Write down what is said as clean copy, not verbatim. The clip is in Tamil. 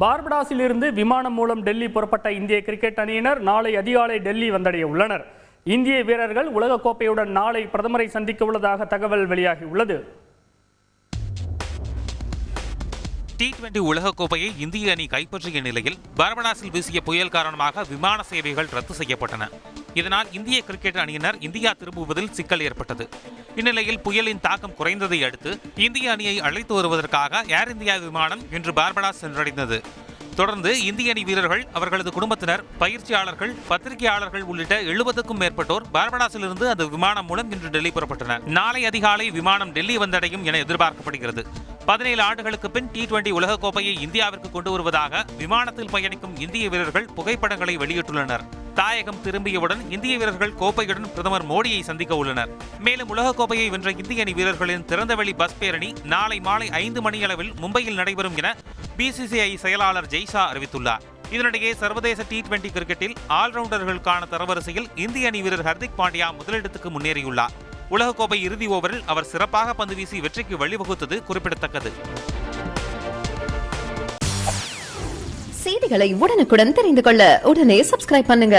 பார்படாஸிலிருந்து விமானம் மூலம் டெல்லி புறப்பட்ட இந்திய கிரிக்கெட் அணியினர் நாளை அதிகாலை டெல்லி வந்தடைய உள்ளனர். இந்திய வீரர்கள் உலகக்கோப்பையுடன் நாளை பிரதமரை சந்திக்க உள்ளதாக தகவல் வெளியாகியுள்ளது. T20 உலகக்கோப்பையை இந்திய அணி கைப்பற்றிய நிலையில் பார்படாஸில் வீசிய புயல் காரணமாக விமான சேவைகள் ரத்து செய்யப்பட்டன. இதனால் இந்திய கிரிக்கெட் அணியினர் இந்தியா திரும்புவதில் சிக்கல் ஏற்பட்டது. இந்நிலையில் புயலின் தாக்கம் குறைந்ததை அடுத்து இந்திய அணியை அழைத்து வருவதற்காக ஏர் இந்தியா விமானம் இன்று பார்படாஸ் சென்றடைந்தது. தொடர்ந்து இந்திய அணி வீரர்கள், அவர்களது குடும்பத்தினர், பயிற்சியாளர்கள், பத்திரிகையாளர்கள் உள்ளிட்ட 70க்கும் மேற்பட்டோர் பார்படாஸிலிருந்து அந்த விமானம் மூலம் இன்று டெல்லி புறப்பட்டனர். நாளை அதிகாலை விமானம் டெல்லி வந்தடையும் என எதிர்பார்க்கப்படுகிறது. 17 ஆண்டுகளுக்கு பின் T20 உலகக்கோப்பையை இந்தியாவிற்கு கொண்டு வருவதாக விமானத்தில் பயணிக்கும் இந்திய வீரர்கள் புகைப்படங்களை வெளியிட்டுள்ளனர். தாயகம் திரும்பியவுடன் இந்திய வீரர்கள் கோப்பையுடன் பிரதமர் மோடியை சந்திக்க உள்ளனர். மேலும் உலகக்கோப்பையை வென்ற இந்திய அணி வீரர்களின் திறந்தவெளி பஸ் பேரணி நாளை மாலை 5 மணியளவில் மும்பையில் நடைபெறும் என BCCI செயலாளர் ஜெய்ஷா அறிவித்துள்ளார். இதனிடையே சர்வதேச T20 கிரிக்கெட்டில் ஆல்ரவுண்டர்களுக்கான தரவரிசையில் இந்திய அணி வீரர் ஹர்திக் பாண்டியா முதலிடத்துக்கு முன்னேறியுள்ளார். உலகக்கோப்பை இறுதி ஓவரில் அவர் சிறப்பாக பந்து வீசி வெற்றிக்கு வழிவகுத்தது குறிப்பிடத்தக்கது. செய்திகளை உடனுக்குடன் தெரிந்து கொள்ள உடனே சப்ஸ்கிரைப் பண்ணுங்க.